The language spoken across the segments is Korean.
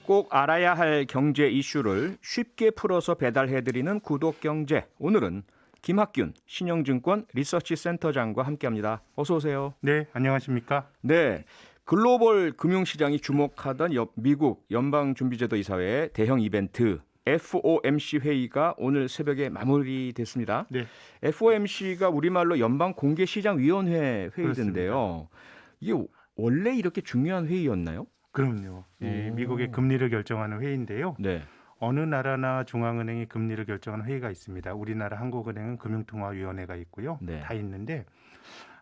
꼭 알아야 할 경제 이슈를 쉽게 풀어서 배달해드리는 구독경제. 오늘은 김학균 신영증권 리서치센터장과 함께합니다. 어서 오세요. 네, 안녕하십니까? 네, 글로벌 금융시장이 주목하던 미국 연방준비제도 이사회의 대형 이벤트 FOMC 회의가 오늘 새벽에 마무리됐습니다. 네, FOMC가 우리말로 연방공개시장위원회 회의인데요. 이게 원래 이렇게 중요한 회의였나요? 그럼요. 이 미국의 금리를 결정하는 회의인데요. 네. 어느 나라나 중앙은행이 금리를 결정하는 회의가 있습니다. 우리나라 한국은행은 금융통화위원회가 있고요. 네. 다 있는데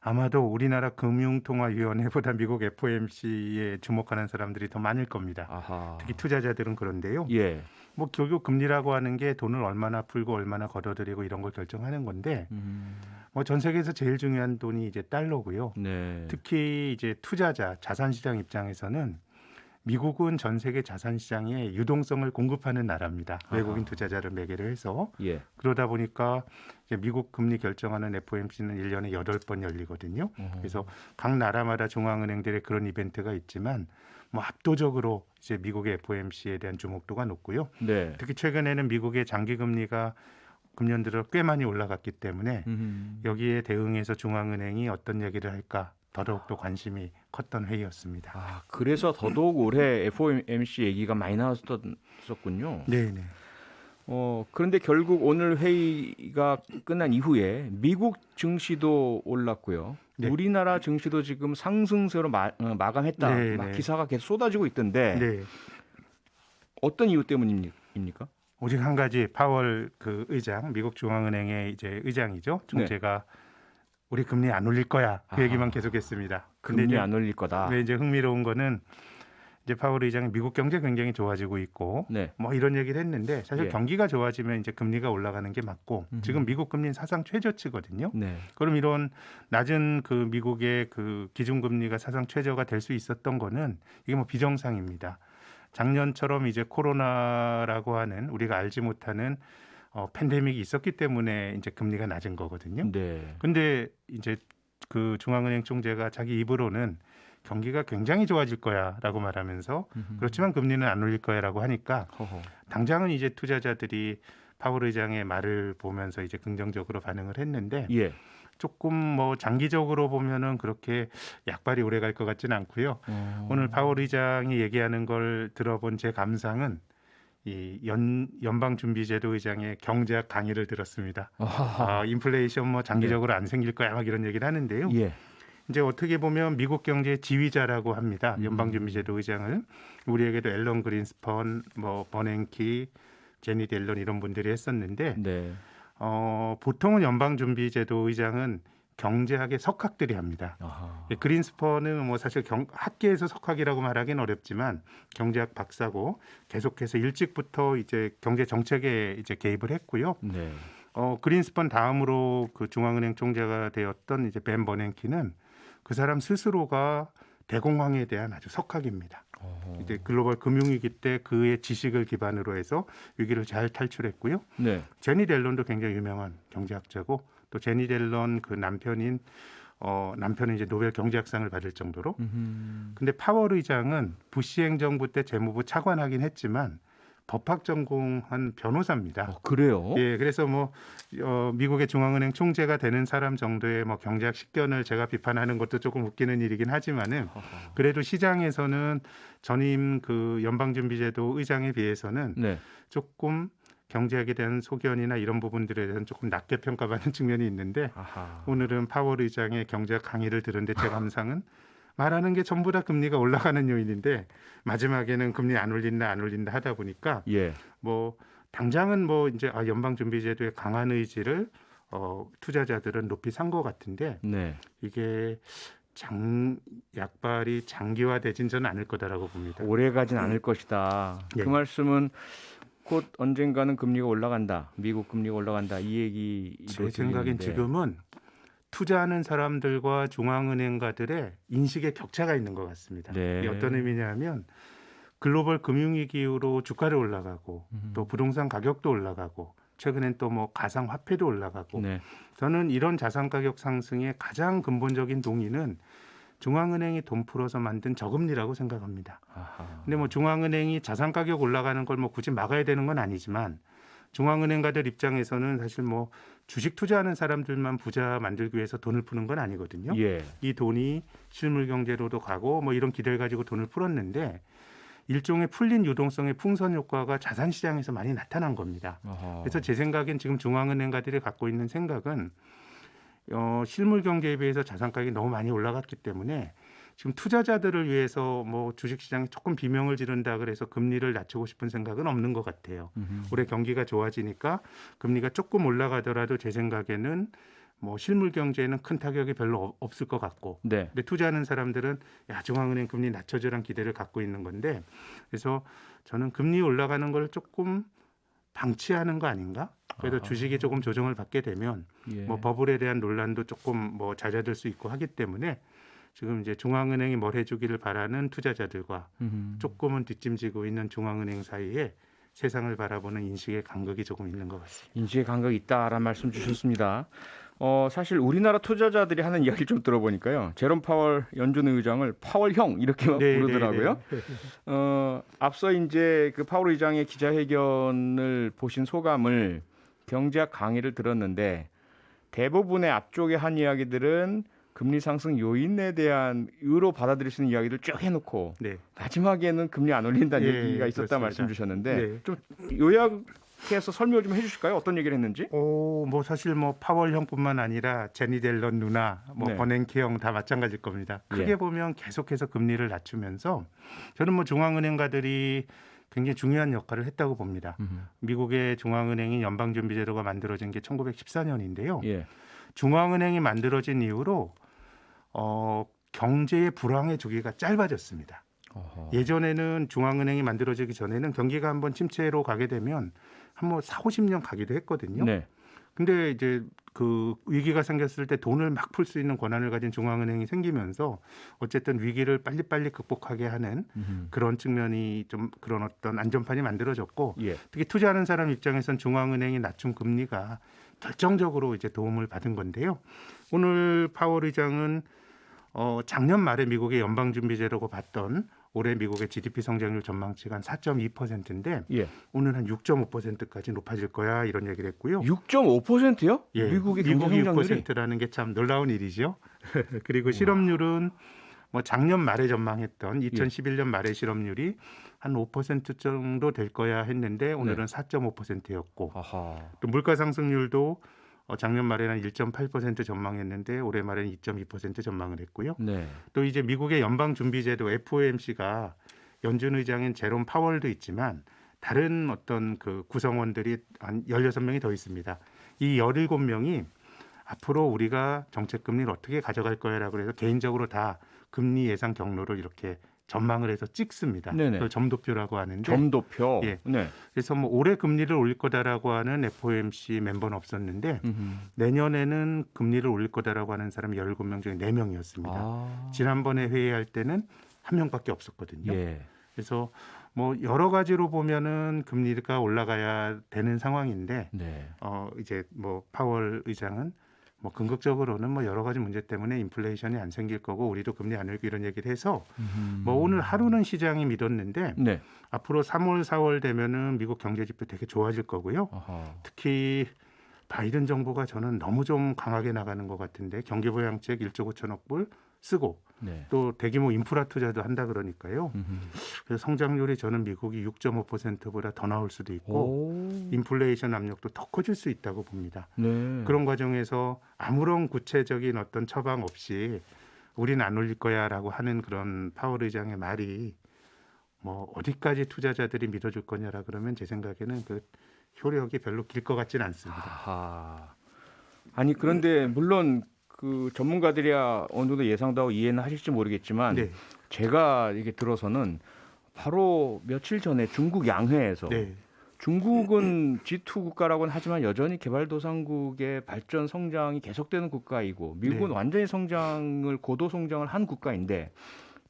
아마도 우리나라 금융통화위원회보다 미국 FOMC에 주목하는 사람들이 더 많을 겁니다. 아하. 특히 투자자들은 그런데요. 예. 뭐 결국 금리라고 하는 게 돈을 얼마나 풀고 얼마나 걷어들이고 이런 걸 결정하는 건데 뭐 전 세계에서 제일 중요한 돈이 이제 달러고요. 네. 특히 이제 투자자, 자산시장 입장에서는 미국은 전 세계 자산시장에 유동성을 공급하는 나라입니다. 외국인 투자자를 매개로 해서. 예. 그러다 보니까 이제 미국 금리 결정하는 FOMC는 1년에 8번 열리거든요. 그래서 각 나라마다 중앙은행들의 그런 이벤트가 있지만 뭐 압도적으로 이제 미국의 FOMC에 대한 주목도가 높고요. 네. 특히 최근에는 미국의 장기 금리가 금년 들어 꽤 많이 올라갔기 때문에 여기에 대응해서 중앙은행이 어떤 얘기를 할까 더더욱 또 관심이 컸던 회의였습니다. 아, 그래서 더더욱 올해 FOMC 얘기가 많이 나왔었군요. 네네. 그런데 결국 오늘 회의가 끝난 이후에 미국 증시도 올랐고요. 네. 우리나라 증시도 지금 상승세로 마감했다. 네, 막 네. 기사가 계속 쏟아지고 있던데 네. 어떤 이유 때문입니까? 오직 한 가지 파월 그 의장, 미국 중앙은행의 이제 의장이죠. 총재가 우리 금리 안 올릴 거야. 그 아하. 얘기만 계속했습니다. 근데 금리 이제 안 올릴 거다. 근데 이제 흥미로운 거는 이제 파월 의장이 미국 경제 굉장히 좋아지고 있고 네. 뭐 이런 얘기를 했는데 사실 예. 경기가 좋아지면 이제 금리가 올라가는 게 맞고 지금 미국 금리는 사상 최저치거든요. 네. 그럼 이런 낮은 그 미국의 그 기준금리가 사상 최저가 될 수 있었던 거는 이게 뭐 비정상입니다. 작년처럼 이제 코로나라고 하는 우리가 알지 못하는 팬데믹이 있었기 때문에 이제 금리가 낮은 거거든요. 네. 근데 이제 그 중앙은행 총재가 자기 입으로는 경기가 굉장히 좋아질 거야라고 말하면서 그렇지만 금리는 안 올릴 거야라고 하니까 허허. 당장은 이제 투자자들이 파월 의장의 말을 보면서 이제 긍정적으로 반응을 했는데 예. 조금 뭐 장기적으로 보면은 그렇게 약발이 오래 갈 것 같지는 않고요. 오늘 파월 의장이 얘기하는 걸 들어본 제 감상은 이 연방준비제도 의장의 경제학 강의를 들었습니다. 인플레이션 뭐 장기적으로 안 생길 거야 막 이런 얘기를 하는데요. 예. 이제 어떻게 보면 미국 경제의 지휘자라고 합니다. 연방준비제도 의장을 우리에게도 앨런 그린스펀, 뭐 버냉키, 제니 델런 이런 분들이 했었는데 네. 보통은 연방준비제도 의장은 경제학의 석학들이 합니다. 아하. 그린스펀은 뭐 사실 학계에서 석학이라고 말하기는 어렵지만 경제학 박사고 계속해서 일찍부터 이제 경제 정책에 이제 개입을 했고요. 네. 그린스펀 다음으로 그 중앙은행 총재가 되었던 이제 벤 버냉키는 그 사람 스스로가 대공황에 대한 아주 석학입니다. 이제 글로벌 금융위기 때 그의 지식을 기반으로 해서 위기를 잘 탈출했고요. 네. 제니 델런도 굉장히 유명한 경제학자고 또 제니 델런 그 남편은 이제 노벨 경제학상을 받을 정도로. 근데 파월 의장은 부시 행정부 때 재무부 차관하긴 했지만 법학 전공한 변호사입니다. 그래요? 예, 그래서 뭐 미국의 중앙은행 총재가 되는 사람 정도의 뭐 경제학 식견을 제가 비판하는 것도 조금 웃기는 일이긴 하지만은 그래도 시장에서는 전임 그 연방준비제도 의장에 비해서는 네. 조금 경제학에 대한 소견이나 이런 부분들에 대해서는 조금 낮게 평가받는 측면이 있는데 아하. 오늘은 파월 의장의 경제학 강의를 들었는데 제 감상은 말하는 게 전부 다 금리가 올라가는 요인인데 마지막에는 금리 안 올린다 하다 보니까 예. 뭐 당장은 뭐 이제 연방준비제도의 강한 의지를 투자자들은 높이 산 것 같은데 네. 이게 약발이 장기화되진 않을 거다라고 봅니다. 오래 가진 않을 것이다. 예. 그 말씀은 곧 언젠가는 금리가 올라간다. 미국 금리가 올라간다. 이 얘기로 제 생각엔 들리는데. 지금은 투자하는 사람들과 중앙은행가들의 인식의 격차가 있는 것 같습니다. 네. 이게 어떤 의미냐면 글로벌 금융위기 이후로 주가를 올라가고 또 부동산 가격도 올라가고 최근엔 또 뭐 가상화폐도 올라가고 네. 저는 이런 자산 가격 상승의 가장 근본적인 동의는 중앙은행이 돈 풀어서 만든 저금리라고 생각합니다. 아하. 근데 뭐 중앙은행이 자산 가격 올라가는 걸 뭐 굳이 막아야 되는 건 아니지만 중앙은행가들 입장에서는 사실 뭐 주식 투자하는 사람들만 부자 만들기 위해서 돈을 푸는 건 아니거든요. 예. 이 돈이 실물 경제로도 가고 뭐 이런 기대를 가지고 돈을 풀었는데 일종의 풀린 유동성의 풍선 효과가 자산 시장에서 많이 나타난 겁니다. 아하. 그래서 제 생각엔 지금 중앙은행가들이 갖고 있는 생각은 실물 경제에 비해서 자산 가격이 너무 많이 올라갔기 때문에 지금 투자자들을 위해서 뭐 주식시장에 조금 비명을 지른다 그래서 금리를 낮추고 싶은 생각은 없는 것 같아요. 올해 경기가 좋아지니까 금리가 조금 올라가더라도 제 생각에는 뭐 실물 경제에는 큰 타격이 별로 없을 것 같고, 네. 근데 투자하는 사람들은 야 중앙은행 금리 낮춰주란 기대를 갖고 있는 건데, 그래서 저는 금리 올라가는 걸 조금 방치하는 거 아닌가? 그래도 아하. 주식이 조금 조정을 받게 되면 예. 뭐 버블에 대한 논란도 조금 뭐 잦아들 수 있고 하기 때문에 지금 이제 중앙은행이 뭘 해주기를 바라는 투자자들과 조금은 뒷짐지고 있는 중앙은행 사이에 세상을 바라보는 인식의 간극이 조금 있는 것 같습니다. 인식의 감각이 있다라는 말씀 주셨습니다. 사실 우리나라 투자자들이 하는 이야기를 좀 들어보니까요. 제롬 파월 연준 의장을 파월형 이렇게 막 부르더라고요. 앞서 이제 그 파월 의장의 기자회견을 보신 소감을 경제학 강의를 들었는데 대부분의 앞쪽에 한 이야기들은 금리 상승 요인에 대한 의로 받아들일 수 있는 이야기를 쭉 해놓고 네. 마지막에는 금리 안 올린다는 예, 얘기가 있었다 그렇습니다. 말씀 주셨는데 네. 좀 요약해서 설명을 좀 해주실까요? 어떤 얘기를 했는지? 뭐 사실 뭐 파월형뿐만 아니라 제니 델런 누나, 뭐 네. 버냉키 형 다 마찬가지일 겁니다. 크게 예. 보면 계속해서 금리를 낮추면서 저는 뭐 중앙은행가들이 굉장히 중요한 역할을 했다고 봅니다. 미국의 중앙은행이 연방준비제도가 만들어진 게 1914년인데요. 예. 중앙은행이 만들어진 이후로 경제의 불황의 주기가 짧아졌습니다. 어허. 예전에는 중앙은행이 만들어지기 전에는 경기가 한번 침체로 가게 되면 한 뭐 4, 50년 가기도 했거든요. 네. 근데 이제 그 위기가 생겼을 때 돈을 막 풀 수 있는 권한을 가진 중앙은행이 생기면서 어쨌든 위기를 빨리빨리 극복하게 하는 그런 측면이 좀 그런 어떤 안전판이 만들어졌고, 예. 특히 투자하는 사람 입장에선 중앙은행이 낮춘 금리가 결정적으로 이제 도움을 받은 건데요. 오늘 파월 의장은 작년 말에 미국의 연방준비제도가 봤던 올해 미국의 GDP 성장률 전망치가 한 4.2%인데 예. 오늘 한 6.5%까지 높아질 거야 이런 얘기를 했고요. 6.5%요? 예, 미국의 경제 미국이 성장률이 6%라는 게 참 놀라운 일이죠. 그리고 실업률은 뭐 작년 말에 전망했던 2011년 말의 실업률이 한 5% 정도 될 거야 했는데 오늘은 4.5%였고, 아하. 또 물가 상승률도 작년 말에는 1.8% 전망했는데 올해 말에는 2.2% 전망을 했고요. 네. 또 이제 미국의 연방준비제도 FOMC가 연준 의장인 제롬 파월도 있지만 다른 어떤 그 구성원들이 한 16명이 더 있습니다. 이 17명이 앞으로 우리가 정책 금리를 어떻게 가져갈 거야라고 해서 개인적으로 다 금리 예상 경로를 이렇게 전망을 해서 찍습니다. 네네. 그걸 점도표라고 하는데 점도표. 예. 네. 그래서 뭐 올해 금리를 올릴 거다라고 하는 FOMC 멤버는 없었는데 내년에는 금리를 올릴 거다라고 하는 사람이 17명 중에 4명이었습니다. 아. 지난번에 회의할 때는 1명밖에 없었거든요. 예. 그래서 뭐 여러 가지로 보면은 금리가 올라가야 되는 상황인데 네. 이제 뭐 파월 의장은 뭐 궁극적으로는 뭐 여러 가지 문제 때문에 인플레이션이 안 생길 거고 우리도 금리 안 올리고 이런 얘기를 해서 뭐 오늘 하루는 시장이 믿었는데 네. 앞으로 3월, 4월 되면은 미국 경제 지표 되게 좋아질 거고요. 아하. 특히 바이든 정부가 저는 너무 좀 강하게 나가는 것 같은데 경기부양책 1조 5천억 불 쓰고 네. 또 대규모 인프라 투자도 한다 그러니까요. 그래서 성장률이 저는 미국이 6.5%보다 더 나올 수도 있고 오. 인플레이션 압력도 더 커질 수 있다고 봅니다. 네. 그런 과정에서 아무런 구체적인 어떤 처방 없이 우리는 안 올릴 거야라고 하는 그런 파월 의장의 말이 뭐 어디까지 투자자들이 믿어줄 거냐라 그러면 제 생각에는 그 효력이 별로 길 것 같지는 않습니다. 아하. 아니 그런데 물론 그 전문가들이야 어느 정도 예상도 하고 이해는 하실지 모르겠지만 네, 제가 이게 들어서는 바로 며칠 전에 중국 양회에서 네, 중국은 G2 국가라고는 하지만 여전히 개발도상국의 발전 성장이 계속되는 국가이고 미국은 네. 완전히 성장을 고도 성장을 한 국가인데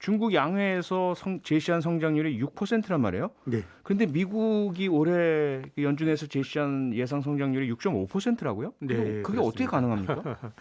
중국 양회에서 제시한 성장률이 6%란 말이에요. 네. 근데 미국이 올해 연준에서 제시한 예상 성장률이 6.5%라고요? 네, 그게 그렇습니다. 어떻게 가능합니까?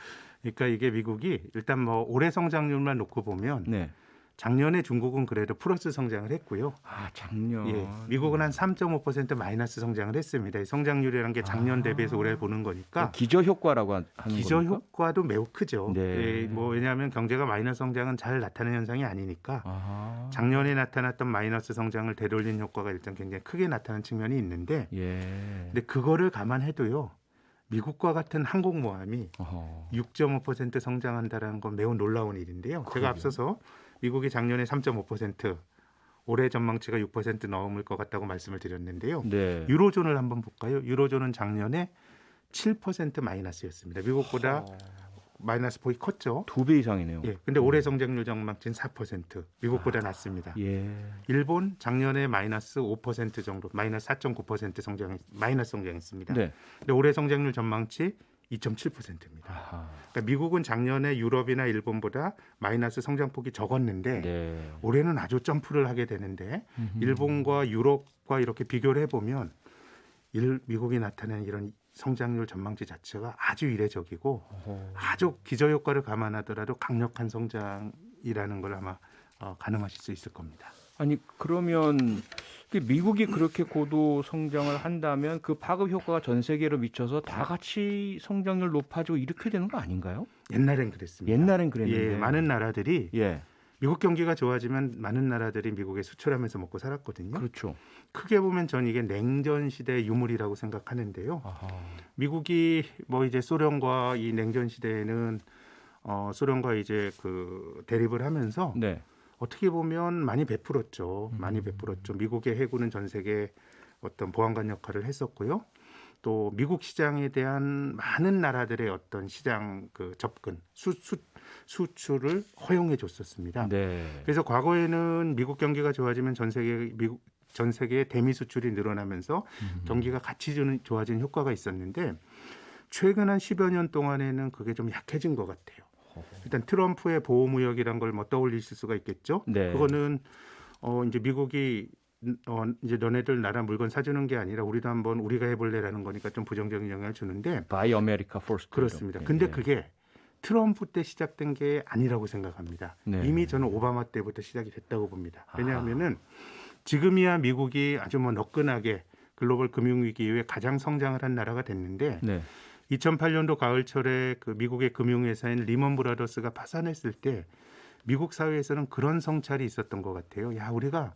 그러니까 이게 미국이 일단 뭐 올해 성장률만 놓고 보면 네. 작년에 중국은 그래도 플러스 성장을 했고요. 아, 작년. 예, 미국은 한 3.5% 마이너스 성장을 했습니다. 이 성장률이라는 게 작년 대비해서 올해 보는 거니까 기저 효과라고 하는 기저 겁니까? 효과도 매우 크죠. 네. 예, 뭐 왜냐하면 경제가 마이너스 성장은 잘 나타나는 현상이 아니니까 아하. 작년에 나타났던 마이너스 성장을 되돌린 효과가 일단 굉장히 크게 나타나는 측면이 있는데, 예. 근데 그거를 감안해도요. 미국과 같은 항공모함이 어허. 6.5% 성장한다는 건 매우 놀라운 일인데요. 제가 앞서서 미국이 작년에 3.5%, 올해 전망치가 6% 넘을 것 같다고 말씀을 드렸는데요. 네. 유로존을 한번 볼까요? 유로존은 작년에 7% 마이너스였습니다. 미국보다 마이너스 폭이 컸죠. 2배 이상이네요. 예. 근데 올해 성장률 전망치는 4%, 미국보다 낮습니다. 예. 일본 작년에 마이너스 5% 정도, 마이너스 4.9% 마이너스 성장했습니다. 네. 근데 올해 성장률 전망치 2.7%입니다. 아하. 그러니까 미국은 작년에 유럽이나 일본보다 마이너스 성장폭이 적었는데 네. 올해는 아주 점프를 하게 되는데 일본과 유럽과 이렇게 비교를 해보면 미국이 나타내는 이런 성장률 전망치 자체가 아주 이례적이고 아주 기저효과를 감안하더라도 강력한 성장이라는 걸 아마 가늠하실 수 있을 겁니다. 아니 그러면 미국이 그렇게 고도 성장을 한다면 그 파급 효과가 전 세계로 미쳐서 다 같이 성장률 높아지고 이렇게 되는 거 아닌가요? 옛날엔 그랬습니다. 옛날엔 그랬는데. 예, 많은 나라들이 예. 미국 경기가 좋아지면 많은 나라들이 미국에 수출하면서 먹고 살았거든요. 그렇죠. 크게 크게 보면 전 이게 냉전 시대의 유물이라고 생각하는데요. 아하. 미국이 뭐 이제 소련과 이 냉전 시대에는 소련과 이제 그 대립을 하면서 네. 어떻게 보면 많이 베풀었죠. 많이 베풀었죠. 미국의 해군은 전 세계 어떤 보안관 역할을 했었고요. 또 미국 시장에 대한 많은 나라들의 어떤 시장 그 접근, 수출을 허용해 줬었습니다. 네. 그래서 과거에는 미국 경기가 좋아지면 전 세계의 대미 수출이 늘어나면서 경기가 같이 좋아지는 효과가 있었는데 최근 한 10여 년 동안에는 그게 좀 약해진 것 같아요. 일단 트럼프의 보호무역이란 걸 뭐 떠올리실 수가 있겠죠. 네. 그거는 이제 미국이 이제 너네들 나라 물건 사주는 게 아니라 우리도 한번 우리가 해볼래라는 거니까 좀 부정적인 영향을 주는데 Buy America First. 그렇습니다. 이렇게. 근데 예. 그게 트럼프 때 시작된 게 아니라고 생각합니다. 네. 이미 저는 오바마 때부터 시작이 됐다고 봅니다. 왜냐하면은 지금이야 미국이 아주 뭐 너끈하게 글로벌 금융위기 이후에 가장 성장을 한 나라가 됐는데 네. 2008년도 가을철에 그 미국의 금융회사인 리먼 브라더스가 파산했을 때 미국 사회에서는 그런 성찰이 있었던 것 같아요. 야, 우리가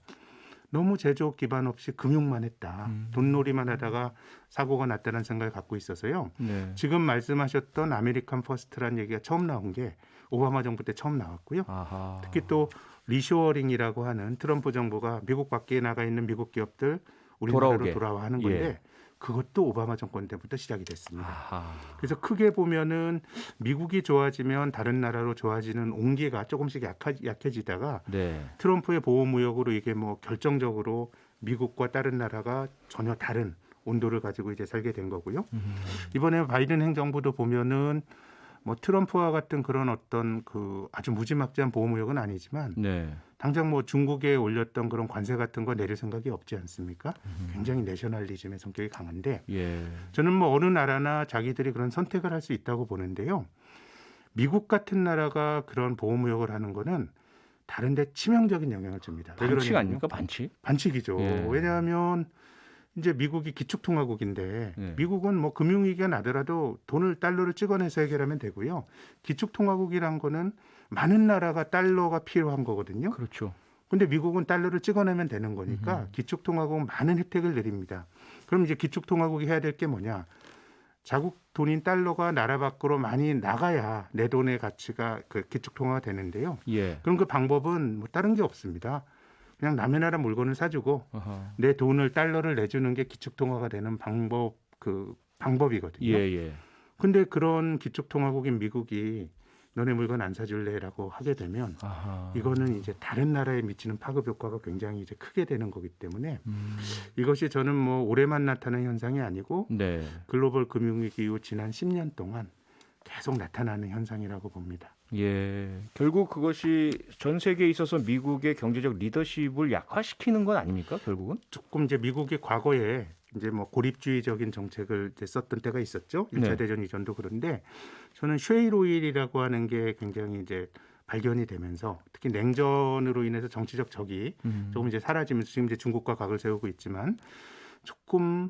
너무 제조업 기반 없이 금융만 했다. 돈놀이만 하다가 사고가 났다는 생각을 갖고 있어서요. 네. 지금 말씀하셨던 아메리칸 퍼스트라는 얘기가 처음 나온 게 오바마 정부 때 처음 나왔고요. 아하. 특히 또 리쇼어링이라고 하는 트럼프 정부가 미국 밖에 나가 있는 미국 기업들 우리나라로 돌아와 하는 건데 예. 그것도 오바마 정권 때부터 시작이 됐습니다. 아하. 그래서 크게 보면은 미국이 좋아지면 다른 나라로 좋아지는 온기가 조금씩 약해지다가 네. 트럼프의 보호무역으로 이게 뭐 결정적으로 미국과 다른 나라가 전혀 다른 온도를 가지고 이제 살게 된 거고요. 이번에 바이든 행정부도 보면은 뭐 트럼프와 같은 그런 어떤 그 아주 무지막지한 보호무역은 아니지만 네. 당장 뭐 중국에 올렸던 그런 관세 같은 거 내릴 생각이 없지 않습니까? 굉장히 내셔널리즘의 성격이 강한데 예. 저는 뭐 어느 나라나 자기들이 그런 선택을 할 수 있다고 보는데요. 미국 같은 나라가 그런 보호무역을 하는 거는 다른데 치명적인 영향을 줍니다. 왜 반칙 그러냐면요. 아닙니까? 반칙? 반칙이죠. 예. 왜냐하면 이제 미국이 기축통화국인데 예. 미국은 뭐 금융위기가 나더라도 달러를 찍어내서 해결하면 되고요. 기축통화국이란 거는 많은 나라가 달러가 필요한 거거든요. 그렇죠. 근데 미국은 달러를 찍어내면 되는 거니까 기축통화국은 많은 혜택을 드립니다. 그럼 이제 기축통화국이 해야 될 게 뭐냐? 자국 돈인 달러가 나라 밖으로 많이 나가야 내 돈의 가치가 그 기축통화가 되는데요. 예. 그럼 그 방법은 뭐 다른 게 없습니다. 그냥 남의 나라 물건을 사주고 아하. 내 돈을 달러를 내주는 게 기축통화가 되는 방법이거든요. 예, 예. 근데 그런 기축통화국인 미국이 너네 물건 안 사줄래라고 하게 되면 아하. 이거는 이제 다른 나라에 미치는 파급 효과가 굉장히 이제 크게 되는 거기 때문에 이것이 저는 뭐 올해만 나타나는 현상이 아니고 네. 글로벌 금융위기 이후 지난 10년 동안 계속 나타나는 현상이라고 봅니다. 예. 결국 그것이 전 세계에 있어서 미국의 경제적 리더십을 약화시키는 건 아닙니까? 결국은? 조금 이제 미국이 과거에 이제 뭐 고립주의적인 정책을 이제 썼던 때가 있었죠. 1차 네. 대전 이전도 그런데 저는 쉐일 오일이라고 하는 게 굉장히 이제 발견이 되면서 특히 냉전으로 인해서 정치적 적이 조금 이제 사라지면서 지금 이제 중국과 각을 세우고 있지만 조금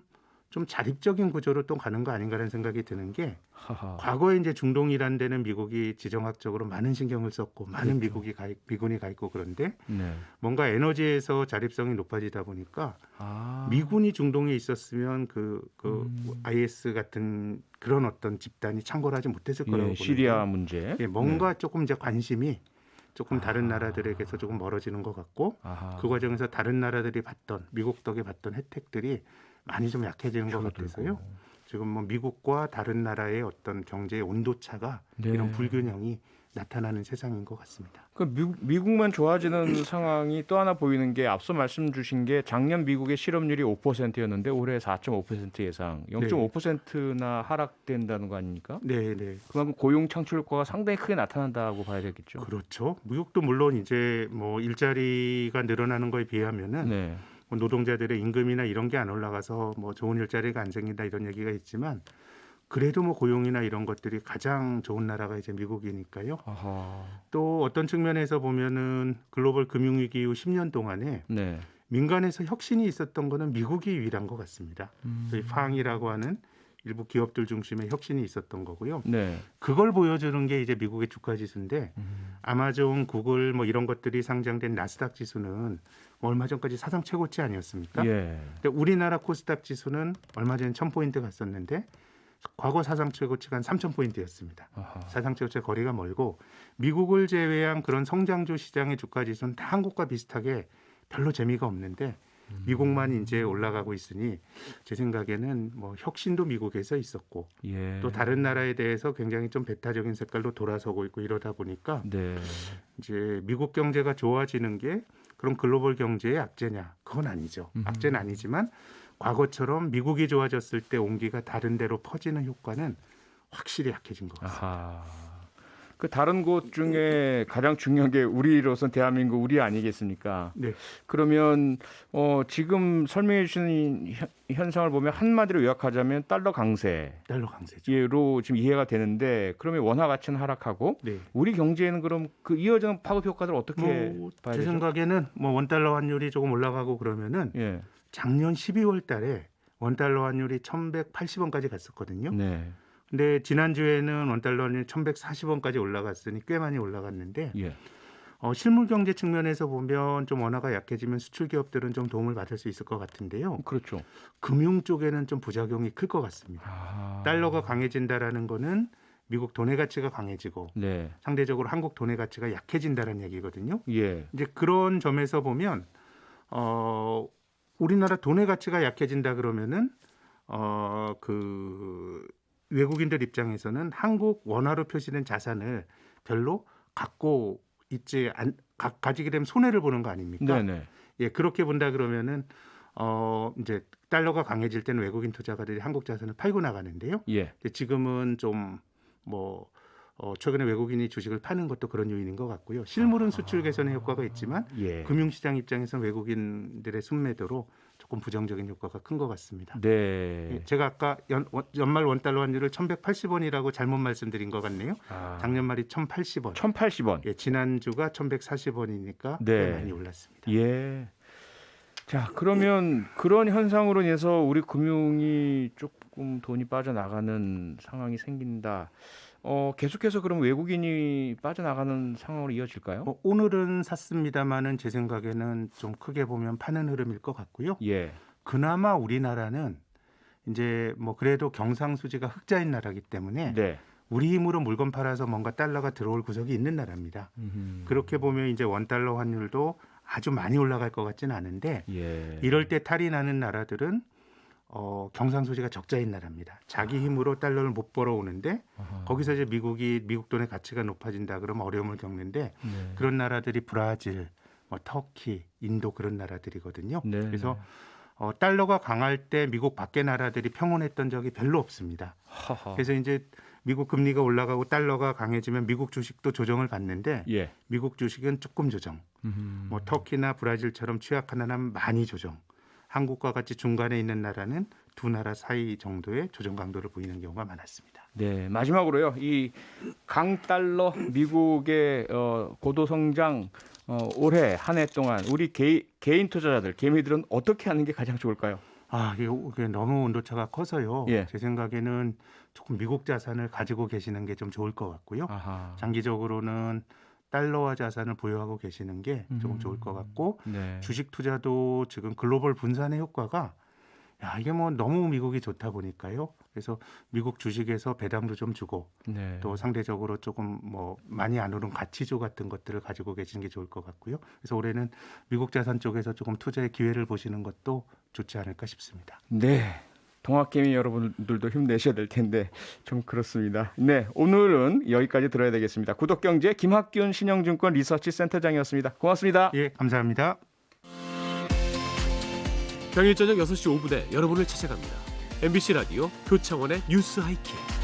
좀 자립적인 구조로 또 가는 거 아닌가라는 생각이 드는 게 하하. 과거에 이제 중동이라는 데는 미국이 지정학적으로 많은 신경을 썼고 많은 미군이 가 있고 그런데 네. 뭔가 에너지에서 자립성이 높아지다 보니까 아. 미군이 중동에 있었으면 그 IS 같은 그런 어떤 집단이 창궐하지 못했을 거라고 예, 보는데 시리아 문제. 예, 뭔가 조금 이제 관심이 조금 다른 나라들에게서 조금 멀어지는 것 같고 아하. 그 과정에서 다른 나라들이 받던 미국 덕에 받던 혜택들이 많이 좀 약해지는 것 줄어들고. 같아서요. 지금 뭐 미국과 다른 나라의 어떤 경제의 온도차가 네. 이런 불균형이 나타나는 세상인 것 같습니다. 그 미국만 좋아지는 상황이 또 하나 보이는 게 앞서 말씀 주신 게 작년 미국의 실업률이 5%였는데 올해 4.5% 예상, 0.5%나 하락된다는 거 아닙니까? 네, 네. 그만큼 고용 창출 효과가 상당히 크게 나타난다고 봐야 되겠죠. 그렇죠. 미국도 물론 이제 뭐 일자리가 늘어나는 거에 비하면은 네. 뭐 노동자들의 임금이나 이런 게 안 올라가서 뭐 좋은 일자리가 안 생긴다 이런 얘기가 있지만 그래도 뭐 고용이나 이런 것들이 가장 좋은 나라가 이제 미국이니까요. 아하. 또 어떤 측면에서 보면은 글로벌 금융위기 이후 10년 동안에 네. 민간에서 혁신이 있었던 거는 미국이 유일한 것 같습니다. 저희 팡이라고 하는 일부 기업들 중심의 혁신이 있었던 거고요. 네. 그걸 보여주는 게 이제 미국의 주가 지수인데 아마존, 구글 뭐 이런 것들이 상장된 나스닥 지수는 얼마 전까지 사상 최고치 아니었습니까? 예. 근데 우리나라 코스닥 지수는 얼마 전에 1000포인트 갔었는데 과거 사상 최고치가 한 3000포인트였습니다. 아하. 사상 최고치의 거리가 멀고 미국을 제외한 그런 성장주 시장의 주가 지수는 다 한국과 비슷하게 별로 재미가 없는데 미국만 이제 올라가고 있으니 제 생각에는 뭐 혁신도 미국에서 있었고 예. 또 다른 나라에 대해서 굉장히 좀 배타적인 색깔로 돌아서고 있고 이러다 보니까 네. 이제 미국 경제가 좋아지는 게 그럼 글로벌 경제의 악재냐? 그건 아니죠. 악재는 아니지만 과거처럼 미국이 좋아졌을 때 온기가 다른 데로 퍼지는 효과는 확실히 약해진 것 같습니다. 아하. 그 다른 곳 중에 가장 중요한 게 우리로선 대한민국 우리 아니겠습니까? 네. 그러면 지금 설명해 주신 현상을 보면 한마디로 요약하자면 달러 강세로 달러 강세죠. 지금 이해가 되는데 그러면 원화 가치는 하락하고 네. 우리 경제에는 그럼 그 이어지는 파급 효과들 어떻게 뭐, 봐야 제 되죠? 생각에는 뭐 원달러 환율이 조금 올라가고 그러면은 예. 작년 12월 달에 원달러 환율이 1,180원까지 갔었거든요. 네. 근데 지난주에는 원달러 환율이 1,140원까지 올라갔으니 꽤 많이 올라갔는데 예. 실물 경제 측면에서 보면 좀 원화가 약해지면 수출 기업들은 좀 도움을 받을 수 있을 것 같은데요. 그렇죠. 금융 쪽에는 좀 부작용이 클 것 같습니다. 아. 달러가 강해진다라는 거는 미국 돈의 가치가 강해지고 네. 상대적으로 한국 돈의 가치가 약해진다는 얘기거든요. 예. 이제 그런 점에서 보면 우리나라 돈의 가치가 약해진다 그러면은 그 외국인들 입장에서는 한국 원화로 표시된 자산을 별로 갖고 가지게 되면 손해를 보는 거 아닙니까? 네네. 예, 그렇게 본다 그러면은 이제 달러가 강해질 때는 외국인 투자가들이 한국 자산을 팔고 나가는데요. 예. 지금은 좀 뭐 최근에 외국인이 주식을 파는 것도 그런 요인인 것 같고요. 실물은 수출 개선의 효과가 있지만 예. 금융시장 입장에서는 외국인들의 순매도로 조금 부정적인 효과가 큰 것 같습니다. 네. 예, 제가 아까 연말 원달러 환율을 1,180원이라고 잘못 말씀드린 것 같네요. 아. 작년 말이 1,080원. 1,080원. 예, 지난주가 1,140원이니까 네. 꽤 많이 올랐습니다. 예. 자, 그러면 그런 현상으로 인해서 우리 금융이 조금 돈이 빠져나가는 상황이 생긴다. 계속해서 그럼 외국인이 빠져나가는 상황으로 이어질까요? 오늘은 샀습니다마는 제 생각에는 좀 크게 보면 파는 흐름일 것 같고요. 예. 그나마 우리나라는 이제 뭐 그래도 경상수지가 흑자인 나라이기 때문에 네. 우리 힘으로 물건 팔아서 뭔가 달러가 들어올 구석이 있는 나라입니다. 그렇게 보면 이제 원달러 환율도 아주 많이 올라갈 것 같지는 않은데 예. 이럴 때 탈이 나는 나라들은 경상수지가 적자인 나라입니다. 자기 힘으로 달러를 못 벌어오는데 아하. 거기서 이제 미국 돈의 가치가 높아진다 그러면 어려움을 겪는데 네. 그런 나라들이 브라질, 뭐 터키, 인도 그런 나라들이거든요. 네. 그래서 달러가 강할 때 미국 밖의 나라들이 평온했던 적이 별로 없습니다. 하하. 그래서 이제 미국 금리가 올라가고 달러가 강해지면 미국 주식도 조정을 받는데 예. 미국 주식은 조금 조정. 뭐 터키나 브라질처럼 취약한 나라는 많이 조정. 한국과 같이 중간에 있는 나라는 두 나라 사이 정도의 조정 강도를 보이는 경우가 많았습니다. 네, 마지막으로요. 이 강달러 미국의 고도 성장 올해 한 해 동안 우리 개인 투자자들, 개미들은 어떻게 하는 게 가장 좋을까요? 이게 너무 온도차가 커서요. 예. 제 생각에는 조금 미국 자산을 가지고 계시는 게 좀 좋을 것 같고요. 아하. 장기적으로는 달러화 자산을 보유하고 계시는 게 조금 좋을 것 같고 네. 주식 투자도 지금 글로벌 분산의 효과가 이게 뭐 너무 미국이 좋다 보니까요. 그래서 미국 주식에서 배당도 좀 주고 네. 또 상대적으로 조금 뭐 많이 안 오른 가치주 같은 것들을 가지고 계시는 게 좋을 것 같고요. 그래서 올해는 미국 자산 쪽에서 조금 투자의 기회를 보시는 것도 좋지 않을까 싶습니다. 네. 동학개미 여러분들도 힘내셔야 될 텐데 좀 그렇습니다. 네, 오늘은 여기까지 들어야 되겠습니다. 구독경제 김학균 신영증권 리서치 센터장이었습니다. 고맙습니다. 예, 감사합니다. 평일 저녁 6시 5분에 여러분을 찾아갑니다. MBC 라디오 표창원의 뉴스 하이킥.